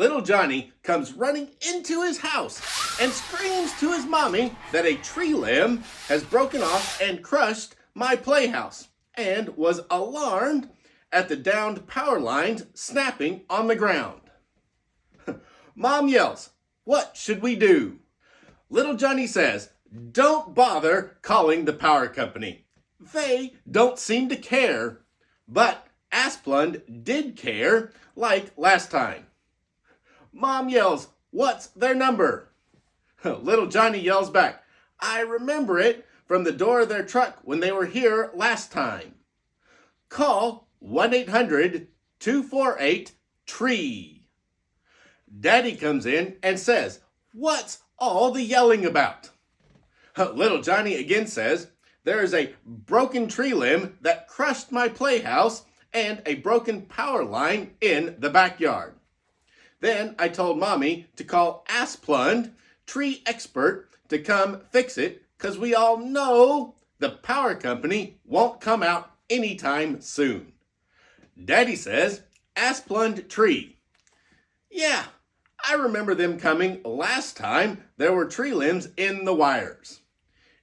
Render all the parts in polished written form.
little Johnny comes running into his house and screams to his mommy that a tree limb has broken off and crushed my playhouse, and was alarmed at the downed power lines snapping on the ground. Mom yells, "What should we do?" Little Johnny says, "Don't bother calling the power company. They don't seem to care." But Asplundh did care, like last time. Mom yells, "What's their number?" Little Johnny yells back, "I remember it from the door of their truck when they were here last time. Call 1-800-248-TREE. Daddy comes in and says, "What's all the yelling about?" Little Johnny again says, "There is a broken tree limb that crushed my playhouse and a broken power line in the backyard." Then I told Mommy to call Asplundh, tree expert, to come fix it, because we all know the power company won't come out anytime soon. Daddy says, "Asplundh tree. Yeah, I remember them coming last time there were tree limbs in the wires.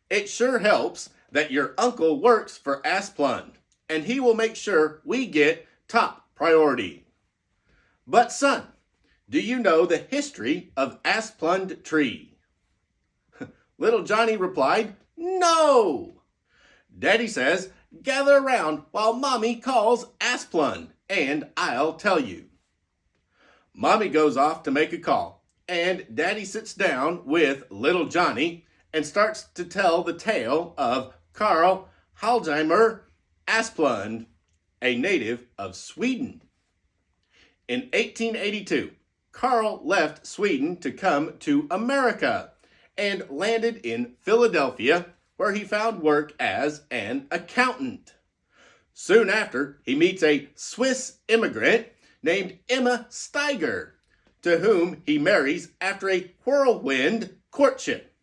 It sure helps that your uncle works for Asplundh, and he will make sure we get top priority. But son, do you know the history of Asplundh tree?" Little Johnny replied, "No." Daddy says, "Gather around while Mommy calls Asplundh, and I'll tell you." Mommy goes off to make a call, and Daddy sits down with Little Johnny and starts to tell the tale of Carl Hallheimer Asplundh, a native of Sweden. In 1882, Carl left Sweden to come to America and landed in Philadelphia, where he found work as an accountant. Soon after, he meets a Swiss immigrant named Emma Steiger, to whom he marries after a whirlwind courtship.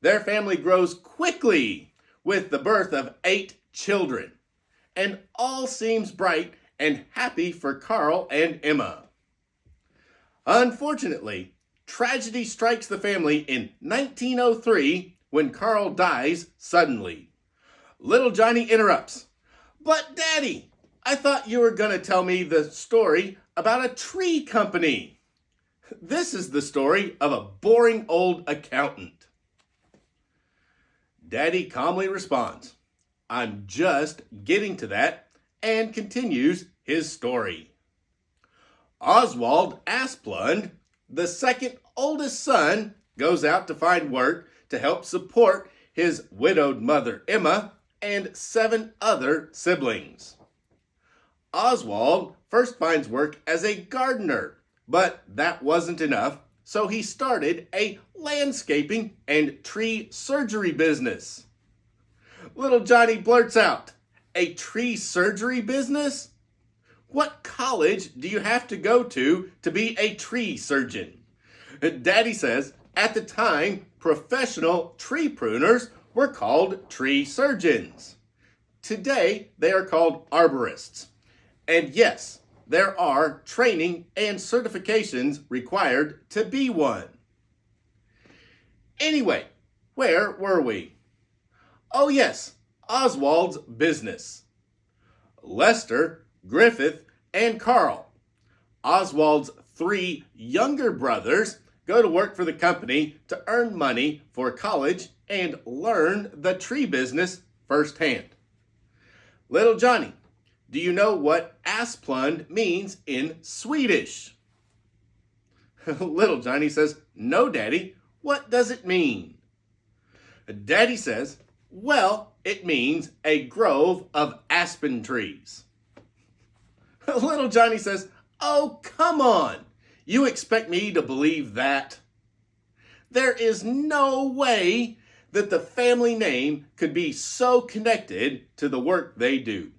Their family grows quickly with the birth of 8 children, and all seems bright and happy for Carl and Emma. Unfortunately, tragedy strikes the family in 1903 when Carl dies suddenly. Little Johnny interrupts, "But Daddy, I thought you were going to tell me the story about a tree company." "This is the story of a boring old accountant." Daddy calmly responds, "I'm just getting to that," and continues his story. Oswald Asplundh, the second oldest son, goes out to find work to help support his widowed mother Emma and 7 other siblings. Oswald first finds work as a gardener, but that wasn't enough, so he started a landscaping and tree surgery business. Little Johnny blurts out, "A tree surgery business? What college do you have to go to be a tree surgeon?" Daddy says, at the time, professional tree pruners were called tree surgeons. Today, they are called arborists. And yes, there are training and certifications required to be one. Anyway, where were we? Oh yes, Oswald's business. Lester, Griffith, and Carl, Oswald's 3 younger brothers, go to work for the company to earn money for college and learn the tree business firsthand. Little Johnny, do you know what Asplundh means in Swedish? Little Johnny says, "No, Daddy, what does it mean?" Daddy says, "Well, it means a grove of aspen trees." Little Johnny says, "Oh, come on. You expect me to believe that? There is no way that the family name could be so connected to the work they do."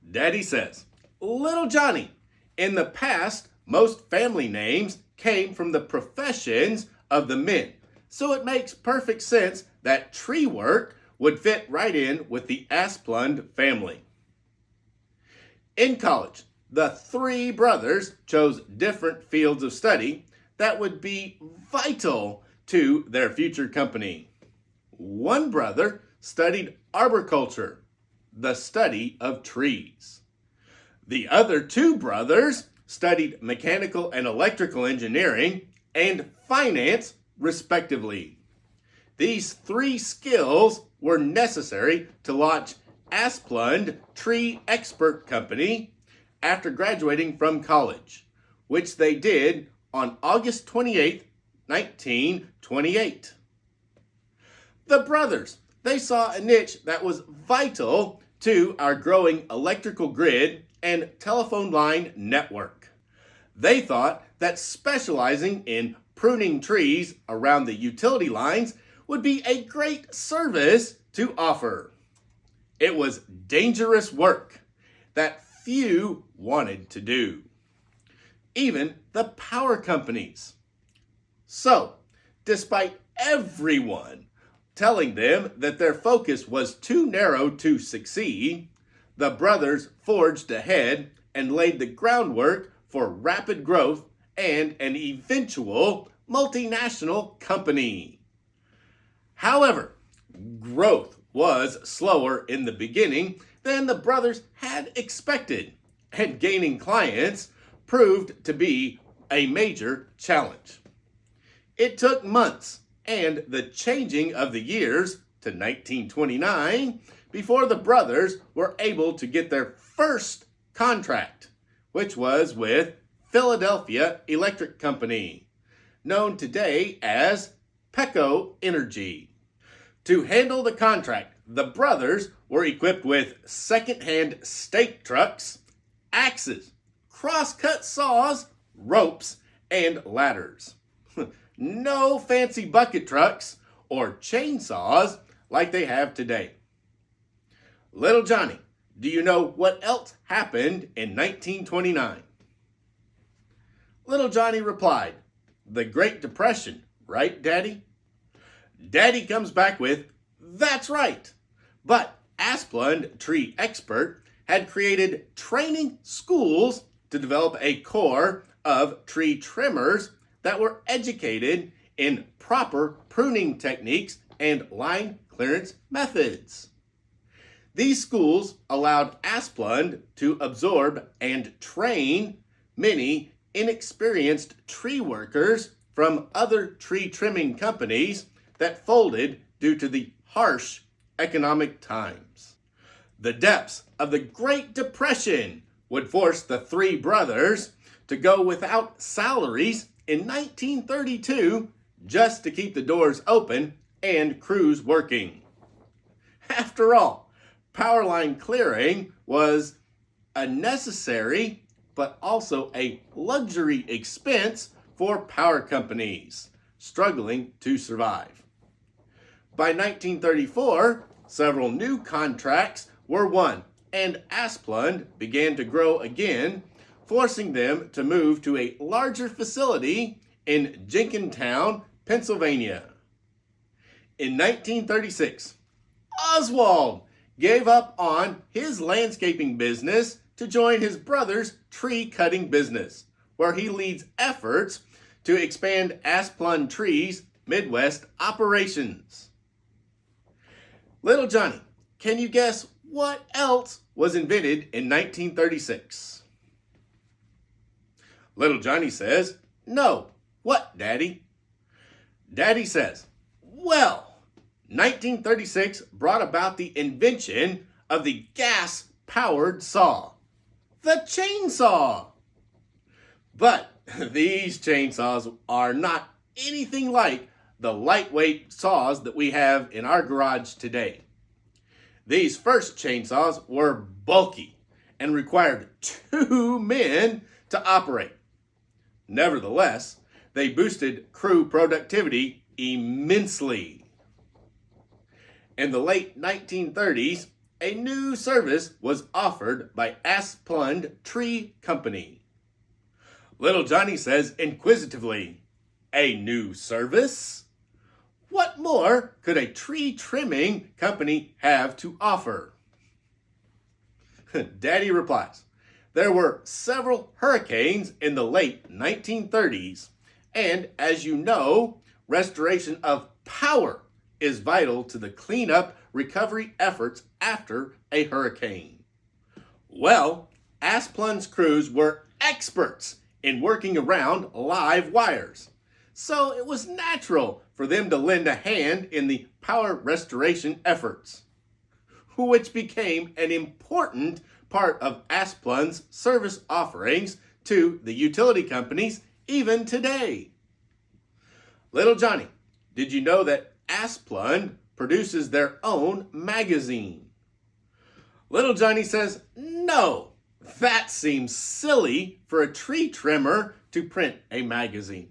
Daddy says, "Little Johnny, in the past, most family names came from the professions of the men, so it makes perfect sense that tree work would fit right in with the Asplundh family." In college, The three brothers chose different fields of study that would be vital to their future company. One brother studied arboriculture, the study of trees. The other two brothers studied mechanical and electrical engineering and finance, respectively. These three skills were necessary to launch Asplundh Tree Expert Company after graduating from college, which they did on August 28, 1928. The brothers, they saw a niche that was vital to our growing electrical grid and telephone line network. They thought that specializing in pruning trees around the utility lines would be a great service to offer. It was dangerous work that few wanted to do, even the power companies. So, despite everyone telling them that their focus was too narrow to succeed, the brothers forged ahead and laid the groundwork for rapid growth and an eventual multinational company. However, growth was slower in the beginning than the brothers had expected, and gaining clients proved to be a major challenge. It took months and the changing of the years to 1929 before the brothers were able to get their first contract, which was with Philadelphia Electric Company, known today as Pecco Energy. To handle the contract, the brothers were equipped with second-hand stake trucks, axes, cross-cut saws, ropes, and ladders. No fancy bucket trucks or chainsaws like they have today. Little Johnny, do you know what else happened in 1929? Little Johnny replied, "The Great Depression, right, Daddy?" Daddy comes back with, "That's right." But Asplundh Tree Expert had created training schools to develop a corps of tree trimmers that were educated in proper pruning techniques and line clearance methods. These schools allowed Asplundh to absorb and train many inexperienced tree workers from other tree trimming companies that folded due to the harsh economic times. The depths of the Great Depression would force the three brothers to go without salaries in 1932 just to keep the doors open and crews working. After all, power line clearing was a necessary but also a luxury expense for power companies struggling to survive. By 1934, several new contracts were won, and Asplundh began to grow again, forcing them to move to a larger facility in Jenkintown, Pennsylvania. In 1936, Oswald gave up on his landscaping business to join his brother's tree cutting business, where he leads efforts to expand Asplundh Tree's Midwest operations. Little Johnny, can you guess what else was invented in 1936? Little Johnny says, "No. What, Daddy?" Daddy says, "Well, 1936 brought about the invention of the gas-powered saw, the chainsaw." But these chainsaws are not anything like the lightweight saws that we have in our garage today. These first chainsaws were bulky and required 2 men to operate. Nevertheless, they boosted crew productivity immensely. In the late 1930s, a new service was offered by Asplundh Tree Company. Little Johnny says inquisitively, "A new service? What more could a tree trimming company have to offer?" Daddy replies, There were several hurricanes in the late 1930s, and as you know, restoration of power is vital to the cleanup recovery efforts after a hurricane. Well, Asplundh's crews were experts in working around live wires, so it was natural for them to lend a hand in the power restoration efforts, which became an important part of Asplundh's service offerings to the utility companies even today. Little Johnny, did you know that Asplundh produces their own magazine? Little Johnny says, no, that seems silly for a tree trimmer to print a magazine.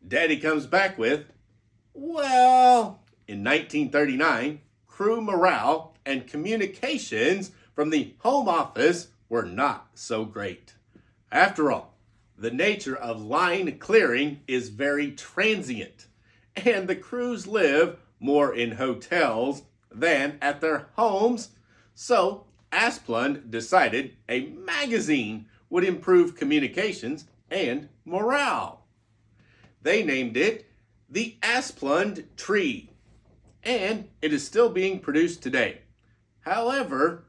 Daddy comes back with, well, in 1939, crew morale and communications from the home office were not so great. After all, the nature of line clearing is very transient, and the crews live more in hotels than at their homes, so Asplundh decided a magazine would improve communications and morale. They named it the Asplundh Tree, and it is still being produced today. However,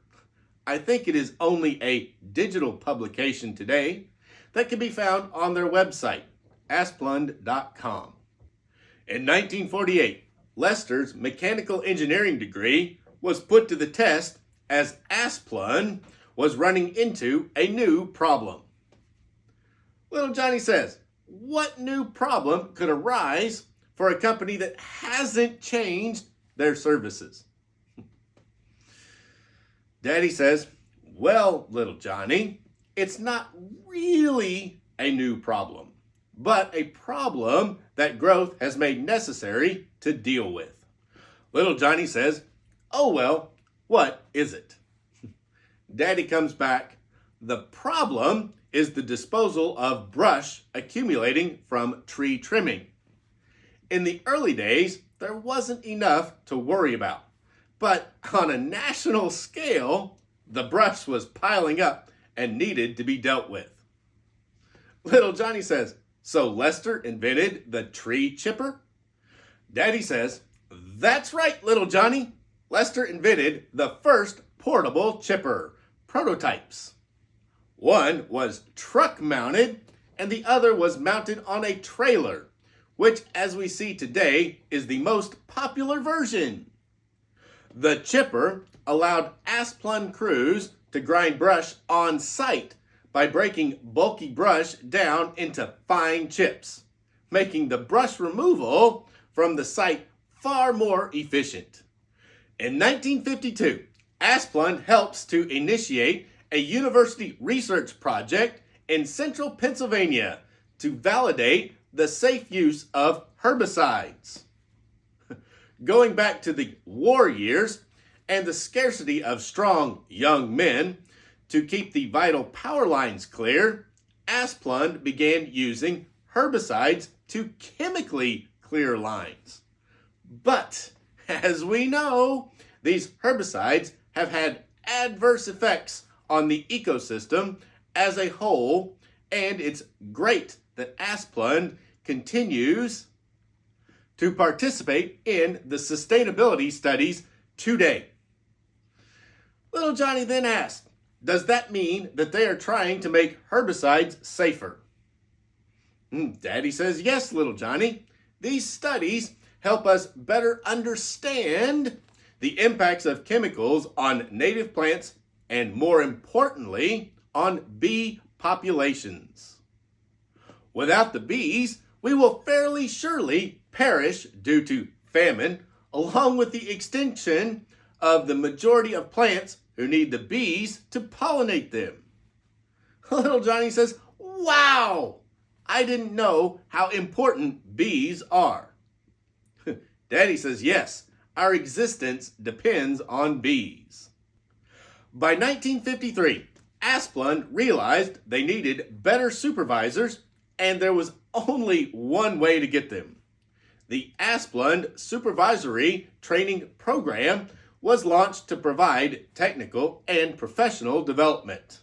I think it is only a digital publication today that can be found on their website, asplundh.com. In 1948, Lester's mechanical engineering degree was put to the test as Asplundh was running into a new problem. Little Johnny says, what new problem could arise for a company that hasn't changed their services? Daddy says, well, little Johnny, it's not really a new problem, but a problem that growth has made necessary to deal with. Little Johnny says, oh well, what is it? Daddy comes back, the problem is the disposal of brush accumulating from tree trimming. In the early days, there wasn't enough to worry about. But on a national scale, the brush was piling up and needed to be dealt with. Little Johnny says, so Lester invented the tree chipper? Daddy says, that's right, little Johnny. Lester invented the first portable chipper, prototypes. One was truck mounted and the other was mounted on a trailer, which as we see today is the most popular version. The chipper allowed Asplundh crews to grind brush on site by breaking bulky brush down into fine chips, making the brush removal from the site far more efficient. In 1952, Asplundh helps to initiate a university research project in central Pennsylvania to validate the safe use of herbicides. Going back to the war years and the scarcity of strong young men, to keep the vital power lines clear, Asplundh began using herbicides to chemically clear lines. But, as we know, these herbicides have had adverse effects on the ecosystem as a whole, and it's great that Asplundh continues to participate in the sustainability studies today. Little Johnny then asked, does that mean that they are trying to make herbicides safer? Daddy says, yes, little Johnny. These studies help us better understand the impacts of chemicals on native plants and, more importantly, on bee populations. Without the bees, we will fairly surely perish due to famine, along with the extinction of the majority of plants who need the bees to pollinate them. Little Johnny says, wow, I didn't know how important bees are. Daddy says, yes, our existence depends on bees. By 1953, Asplundh realized they needed better supervisors, and there was only one way to get them. The Asplundh Supervisory Training Program was launched to provide technical and professional development.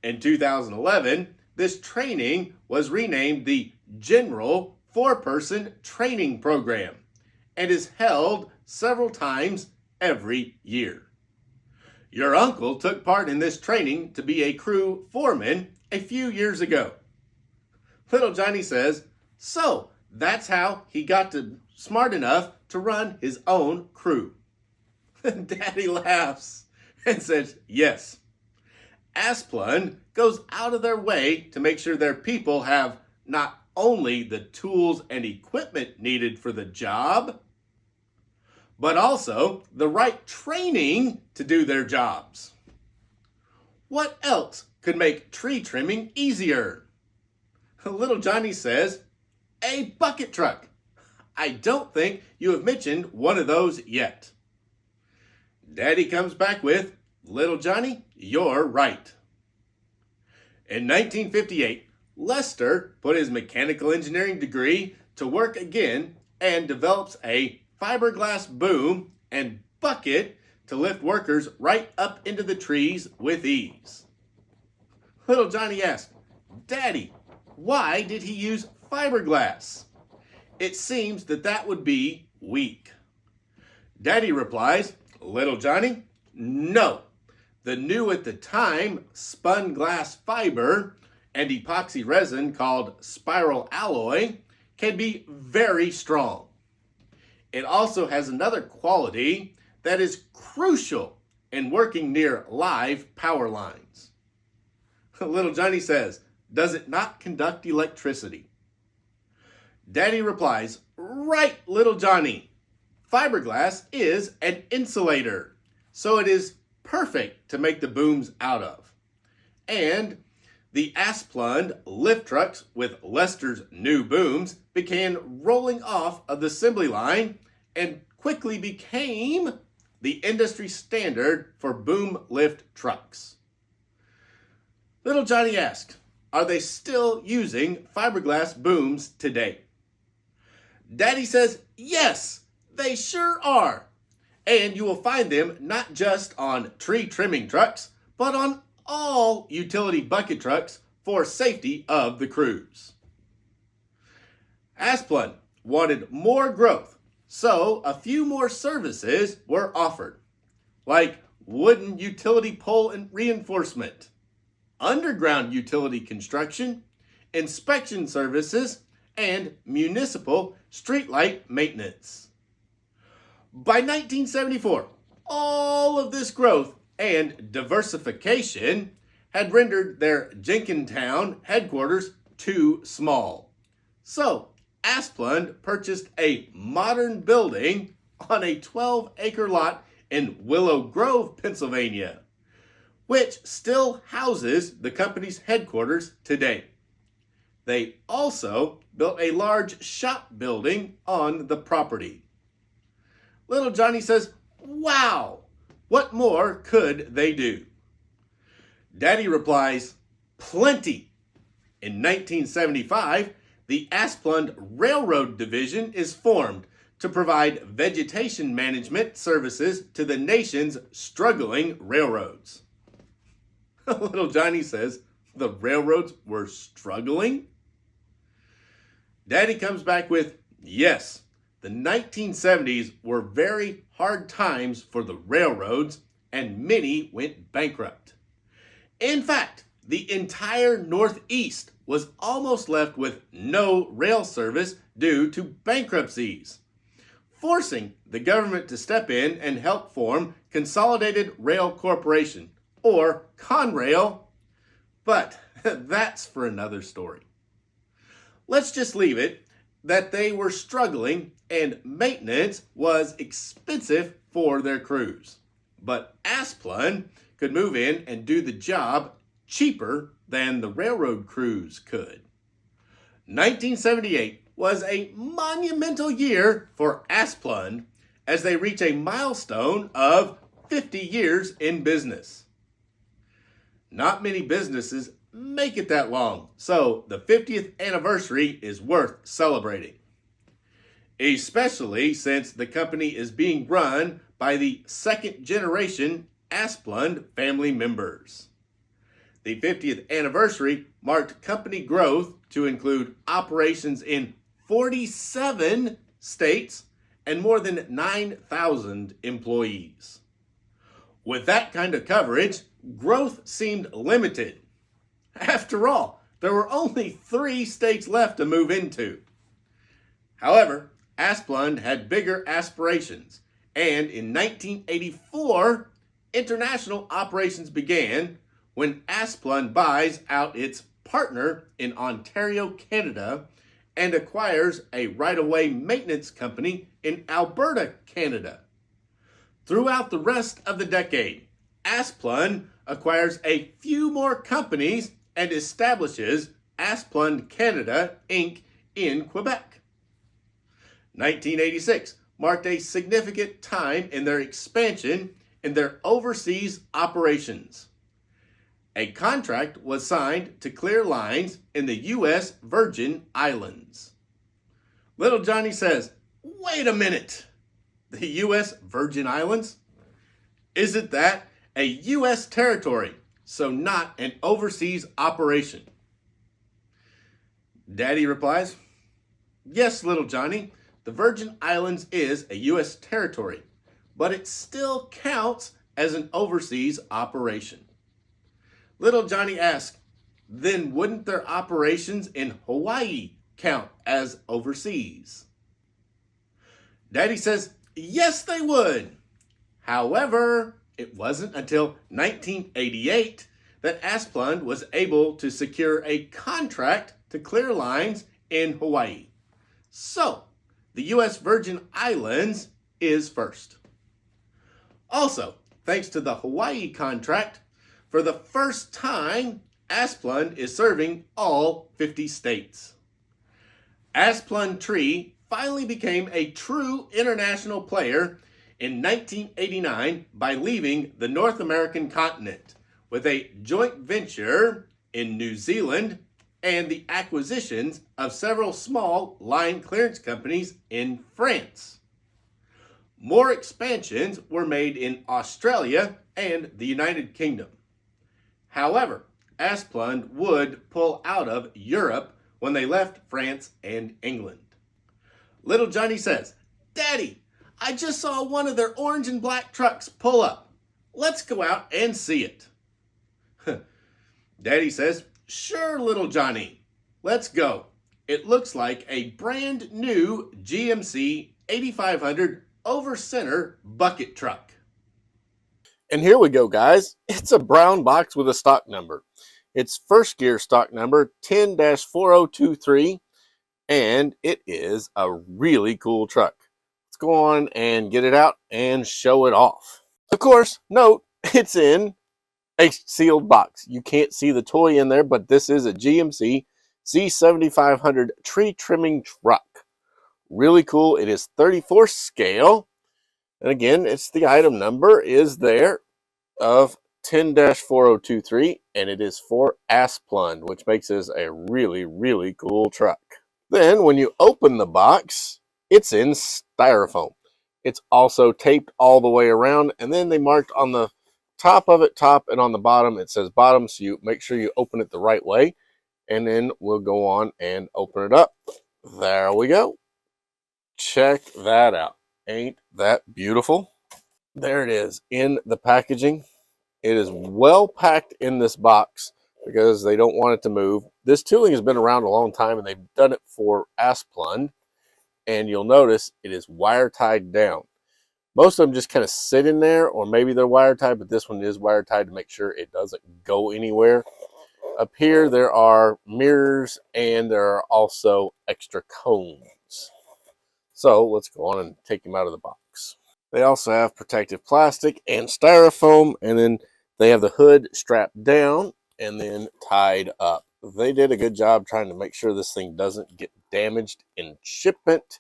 In 2011, this training was renamed the General Four-Person Training Program and is held several times every year. Your uncle took part in this training to be a crew foreman a few years ago. Little Johnny says, so that's how he got smart enough to run his own crew. Daddy laughs and says, yes. Asplundh goes out of their way to make sure their people have not only the tools and equipment needed for the job, but also the right training to do their jobs. What else could make tree trimming easier? Little Johnny says, a bucket truck. I don't think you have mentioned one of those yet. Daddy comes back with, Little Johnny, you're right. In 1958, Lester put his mechanical engineering degree to work again and develops a fiberglass boom and bucket to lift workers right up into the trees with ease. Little Johnny asked, Daddy, why did he use fiberglass? It seems that would be weak. Daddy replies, Little Johnny, no. The new at the time spun glass fiber and epoxy resin called spiral alloy can be very strong. It also has another quality that is crucial in working near live power lines. Little Johnny says, does it not conduct electricity? Daddy replies, right, Little Johnny. Fiberglass is an insulator, so it is perfect to make the booms out of. And the Asplundh lift trucks with Lester's new booms began rolling off of the assembly line and quickly became the industry standard for boom lift trucks. Little Johnny asked, are they still using fiberglass booms today? Daddy says, yes, they sure are. And you will find them not just on tree trimming trucks, but on all utility bucket trucks for safety of the crews. Asplundh wanted more growth, so a few more services were offered, like wooden utility pole and reinforcement, underground utility construction, inspection services, and municipal streetlight maintenance. By 1974, all of this growth and diversification had rendered their Jenkintown headquarters too small. So, Asplundh purchased a modern building on a 12-acre lot in Willow Grove, Pennsylvania, which still houses the company's headquarters today. They also built a large shop building on the property. Little Johnny says, wow, what more could they do? Daddy replies, plenty. In 1975, the Asplundh Railroad Division is formed to provide vegetation management services to the nation's struggling railroads. Little Johnny says, the railroads were struggling? Daddy comes back with, yes, the 1970s were very hard times for the railroads and many went bankrupt. In fact, the entire Northeast was almost left with no rail service due to bankruptcies, forcing the government to step in and help form Consolidated Rail Corporation, or Conrail, but that's for another story. Let's just leave it that they were struggling and maintenance was expensive for their crews. But Asplundh could move in and do the job cheaper than the railroad crews could. 1978 was a monumental year for Asplundh as they reach a milestone of 50 years in business. Not many businesses make it that long, so the 50th anniversary is worth celebrating. Especially since the company is being run by the second generation Asplundh family members. The 50th anniversary marked company growth to include operations in 47 states and more than 9,000 employees. With that kind of coverage, growth seemed limited. After all, there were only 3 states left to move into. However, Asplundh had bigger aspirations, and in 1984, international operations began when Asplundh buys out its partner in Ontario, Canada, and acquires a right-of-way maintenance company in Alberta, Canada. Throughout the rest of the decade, Asplundh acquires a few more companies and establishes Asplundh Canada, Inc. in Quebec. 1986 marked a significant time in their expansion in their overseas operations. A contract was signed to clear lines in the U.S. Virgin Islands. Little Johnny says, "Wait a minute! The U.S. Virgin Islands? Isn't that a U.S. territory, so not an overseas operation?" Daddy replies, "Yes, little Johnny, the Virgin Islands is a U.S. territory, but it still counts as an overseas operation." Little Johnny asks, "Then wouldn't their operations in Hawaii count as overseas?" Daddy says, "Yes, they would." However, it wasn't until 1988 that Asplundh was able to secure a contract to clear lines in Hawaii. So, the U.S. Virgin Islands is first. Also, thanks to the Hawaii contract, for the first time, Asplundh is serving all 50 states. Asplundh Tree finally became a true international player in 1989 by leaving the North American continent with a joint venture in New Zealand and the acquisitions of several small line clearance companies in France. More expansions were made in Australia and the United Kingdom. However, Asplundh would pull out of Europe when they left France and England. Little Johnny says, "Daddy, I just saw one of their orange and black trucks pull up. Let's go out and see it." Daddy says, "Sure, little Johnny. Let's go. It looks like a brand new GMC 8500 over center bucket truck." And here we go, guys. It's a brown box with a stock number. It's first gear stock number 10-4023, and it is a really cool truck. Let's go on and get it out and show it off. Of course, note, it's in a sealed box. You can't see the toy in there, but this is a GMC C7500 tree trimming truck. Really cool. It is 34 scale. And again, it's the item number is there of 10-4023, and it is for Asplundh, which makes this a really, really cool truck. Then when you open the box, it's in styrofoam. It's also taped all the way around, and then they marked on the top of it, top, and on the bottom, it says bottom, so you make sure you open it the right way, and then we'll go on and open it up. There we go. Check that out. Ain't that beautiful? There it is in the packaging. It is well packed in this box because they don't want it to move. This tooling has been around a long time, and they've done it for Asplundh, and you'll notice it is wire tied down. Most of them just kind of sit in there, or maybe they're wire tied, but this one is wire tied to make sure it doesn't go anywhere. Up here, there are mirrors, and there are also extra cones. So let's go on and take them out of the box. They also have protective plastic and styrofoam, and then they have the hood strapped down and then tied up. They did a good job trying to make sure this thing doesn't get damaged in shipment,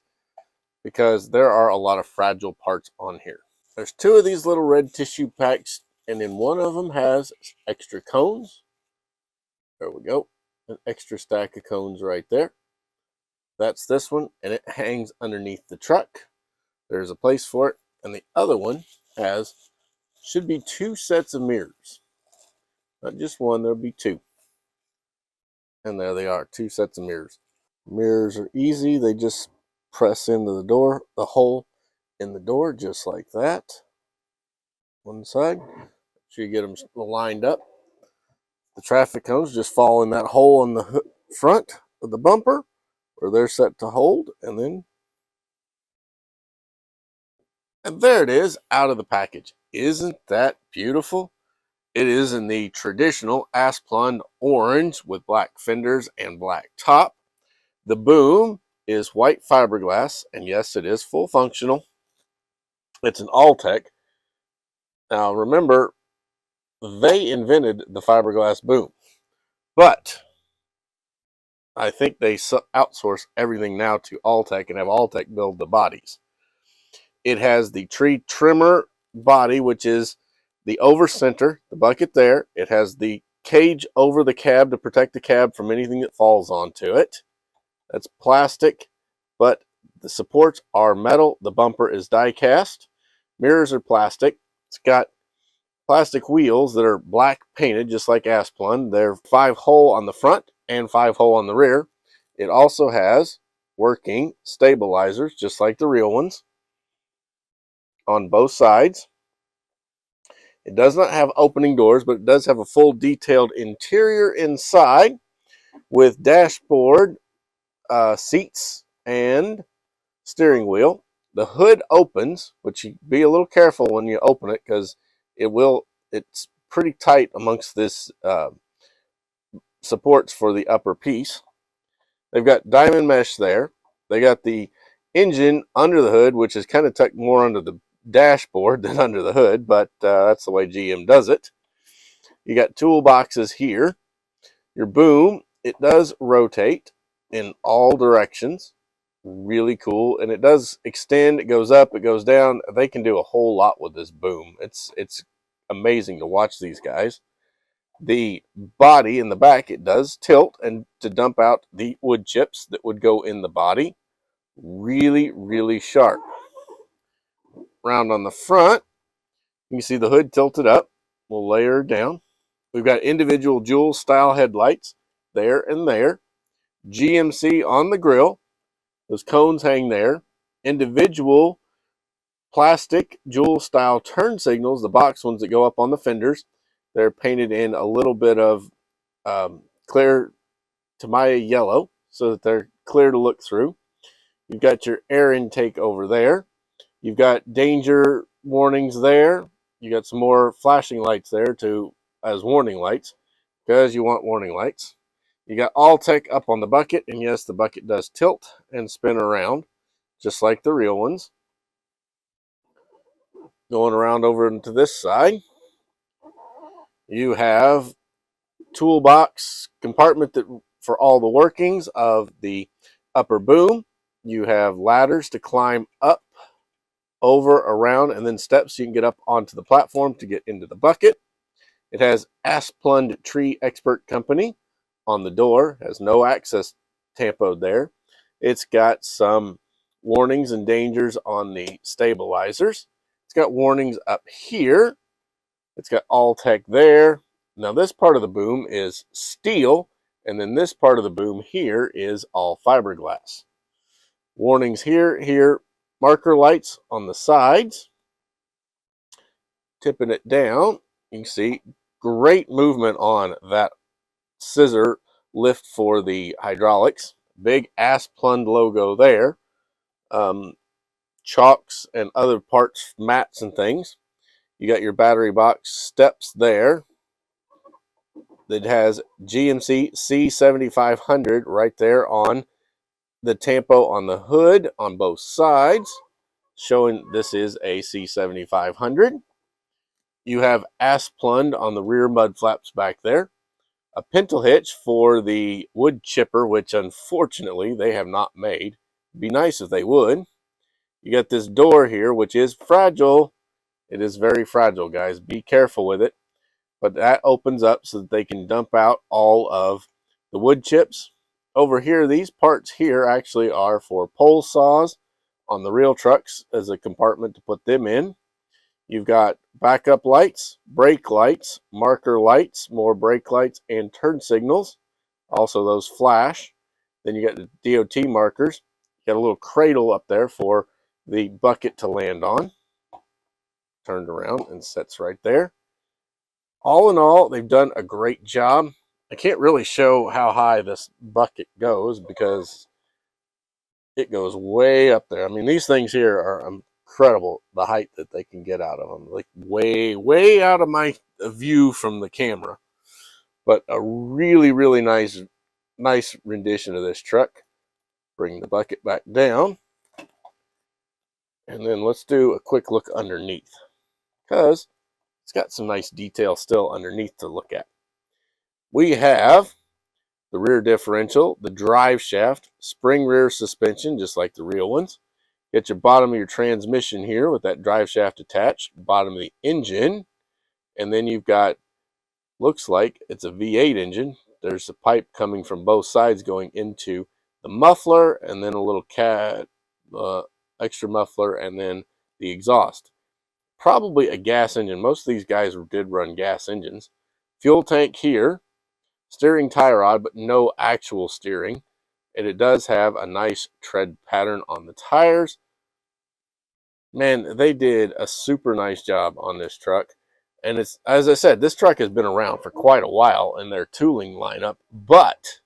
because there are a lot of fragile parts on here. There's 2 of these little red tissue packs, and then one of them has extra cones. There we go. An extra stack of cones right there. That's this one, and it hangs underneath the truck. There's a place for it, and the other one should be 2 sets of mirrors. Not just one, there'll be two. And there they are, two sets of mirrors. Mirrors are easy. They just press into the door, the hole in the door, just like that. One side. Make sure you get them lined up. The traffic cones just fall in that hole in the front of the bumper where they're set to hold, and there it is, out of the package. Isn't that beautiful? It is in the traditional Asplundh orange with black fenders and black top. The boom is white fiberglass, and yes, it is full functional. It's an Alltech. Now remember, they invented the fiberglass boom, but I think they outsource everything now to Alltech and have Alltech build the bodies. It has the tree trimmer body, which is the over center, the bucket there. It has the cage over the cab to protect the cab from anything that falls onto it. That's plastic, but the supports are metal. The bumper is die cast. Mirrors are plastic. It's got plastic wheels that are black painted, just like Asplundh. They're 5-hole on the front and 5-hole on the rear. It also has working stabilizers, just like the real ones, on both sides. It does not have opening doors, but it does have a full detailed interior inside with dashboard, seats, and steering wheel. The hood opens, but you be a little careful when you open it because it's pretty tight amongst this supports for the upper piece. They've got diamond mesh there. They got the engine under the hood, which is kind of tucked more under the dashboard than under the hood, but that's the way GM does it. You got toolboxes here. Your boom, it does rotate in all directions. Really cool. And it does extend. It goes up, it goes down. They can do a whole lot with this boom. It's amazing to watch these guys. The body in the back, it does tilt and to dump out the wood chips that would go in the body. Really, really sharp. Round on the front, you can see the hood tilted up. We'll layer down. We've got individual jewel style headlights there and there. GMC on the grill. Those cones hang there. Individual plastic jewel style turn signals, the box ones that go up on the fenders. They're painted in a little bit of clear Tamiya yellow so that they're clear to look through. You've got your air intake over there. You've got danger warnings there. You got some more flashing lights there as warning lights because you want warning lights. You got Alltech up on the bucket, and yes, the bucket does tilt and spin around just like the real ones. Going around over into this side, you have toolbox compartment for all the workings of the upper boom. You have ladders to climb up, over, around, and then steps so you can get up onto the platform to get into the bucket. It has Asplundh Tree Expert Company on the door. Has no access tampoed there. It's got some warnings and dangers on the stabilizers. It's got warnings up here. It's got Alltech there. Now this part of the boom is steel, and then this part of the boom here is all fiberglass. Warnings here, marker lights on the sides. Tipping it down, you can see great movement on that scissor lift for the hydraulics. Big Asplundh logo there. Chocks and other parts, mats and things. You got your battery box steps there. It has GMC C7500 right there on the tampo on the hood on both sides, showing this is a C7500. You have Asplundh on the rear mud flaps back there. A pintle hitch for the wood chipper, which unfortunately they have not made. It'd be nice if they would. You got this door here, which is fragile. It is very fragile, guys. Be careful with it. But that opens up so that they can dump out all of the wood chips. Over here, these parts here actually are for pole saws on the real trucks as a compartment to put them in. You've got backup lights, brake lights, marker lights, more brake lights, and turn signals. Also, those flash. Then you got the DOT markers. You got a little cradle up there for the bucket to land on. Turned around and sits right there. All in all, they've done a great job. I can't really show how high this bucket goes because it goes way up there. I mean, these things here are incredible, the height that they can get out of them. Like way out of my view from the camera. But a really, really nice rendition of this truck. Bring the bucket back down. And then let's do a quick look underneath, because it's got some nice detail still underneath to look at. We have the rear differential, the drive shaft, spring rear suspension, just like the real ones. Get your bottom of your transmission here with that drive shaft attached, bottom of the engine, and then you've got, looks like it's a V8 engine. There's a pipe coming from both sides going into the muffler, and then a little extra muffler, and then the exhaust. Probably a gas engine. Most of these guys did run gas engines. Fuel tank here. Steering tie rod, but no actual steering. And it does have a nice tread pattern on the tires. Man, they did a super nice job on this truck. And it's, as I said, this truck has been around for quite a while in their tooling lineup, but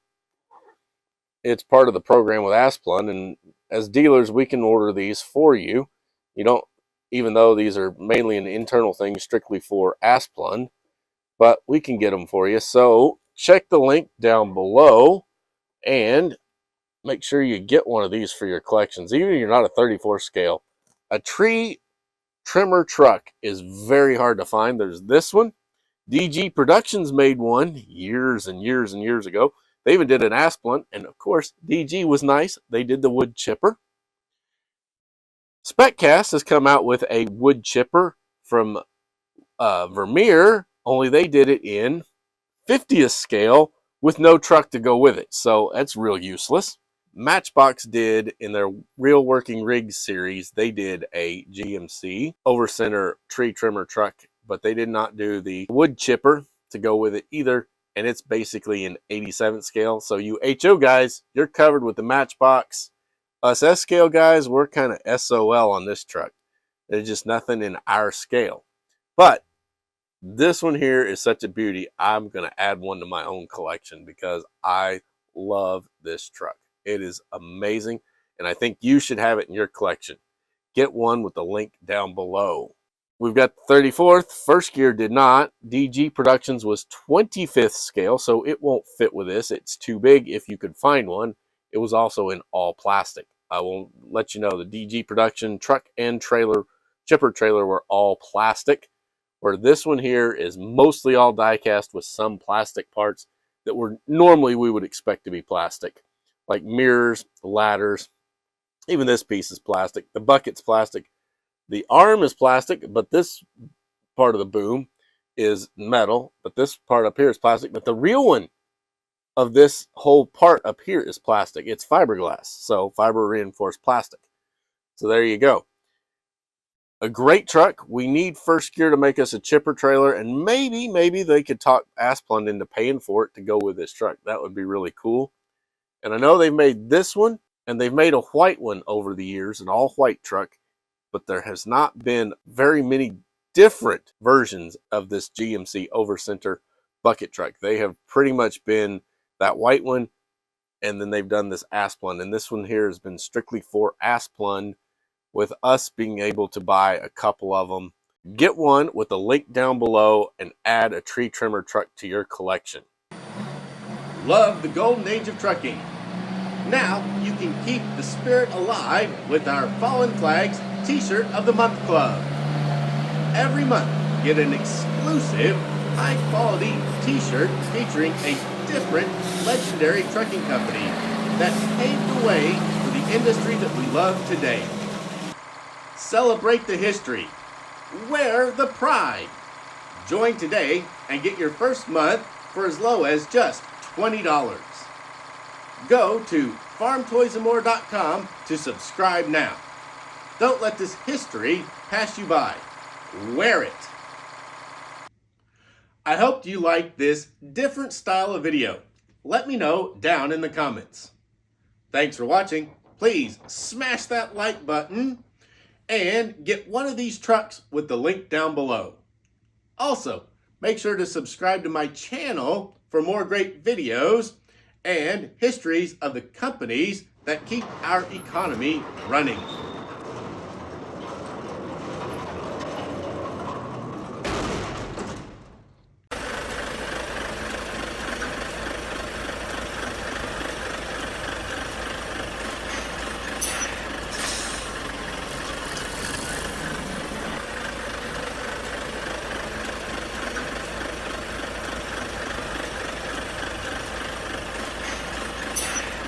it's part of the program with Asplundh, and as dealers, we can order these for you. You don't, even though these are mainly an internal thing strictly for Asplundh, but we can get them for you. So check the link down below and make sure you get one of these for your collections. Even if you're not a 34 scale, a tree trimmer truck is very hard to find. There's this one. DG Productions made one years and years and years ago. They even did an Asplundh, and of course, DG was nice. They did the wood chipper. SpecCast has come out with a wood chipper from Vermeer, only they did it in 50th scale with no truck to go with it. So that's real useless. Matchbox did, in their Real Working Rigs series, they did a GMC over-center tree trimmer truck, but they did not do the wood chipper to go with it either, and it's basically an 87th scale. So you HO guys, you're covered with the Matchbox. Us S scale guys, we're kind of SOL on this truck. There's just nothing in our scale. But this one here is such a beauty. I'm going to add one to my own collection because I love this truck. It is amazing, and I think you should have it in your collection. Get one with the link down below. We've got the 34th. First Gear did not. DG Productions was 25th scale, so it won't fit with this. It's too big if you could find one. It was also in all plastic. I will let you know the DG Production truck and trailer, chipper trailer, were all plastic, where this one here is mostly all die-cast with some plastic parts that normally we would expect to be plastic, like mirrors, ladders. Even this piece is plastic. The bucket's plastic. The arm is plastic, but this part of the boom is metal, but this part up here is plastic. But the real one of this whole part up here is plastic. It's fiberglass, so fiber reinforced plastic. So there you go. A great truck. We need First Gear to make us a chipper trailer, and maybe they could talk Asplundh into paying for it to go with this truck. That would be really cool. And I know they've made this one, and they've made a white one over the years, an all-white truck, but there has not been very many different versions of this GMC over-center bucket truck. They have pretty much been that white one, and then they've done this Asplundh, and this one here has been strictly for Asplundh, with us being able to buy a couple of them. Get one with the link down below and add a tree trimmer truck to your collection. Love the golden age of trucking. Now you can keep the spirit alive with our Fallen Flags T-shirt of the Month Club. Every month, get an exclusive, high-quality T-shirt featuring a different legendary trucking company that paved the way for the industry that we love today. Celebrate the history. Wear the pride. Join today and get your first month for as low as just $20. Go to farmtoysandmore.com to subscribe now. Don't let this history pass you by. wear it. I hope you liked this different style of video. Let me know down in the comments. Thanks for watching. Please smash that like button and get one of these trucks with the link down below. Also, make sure to subscribe to my channel for more great videos and histories of the companies that keep our economy running.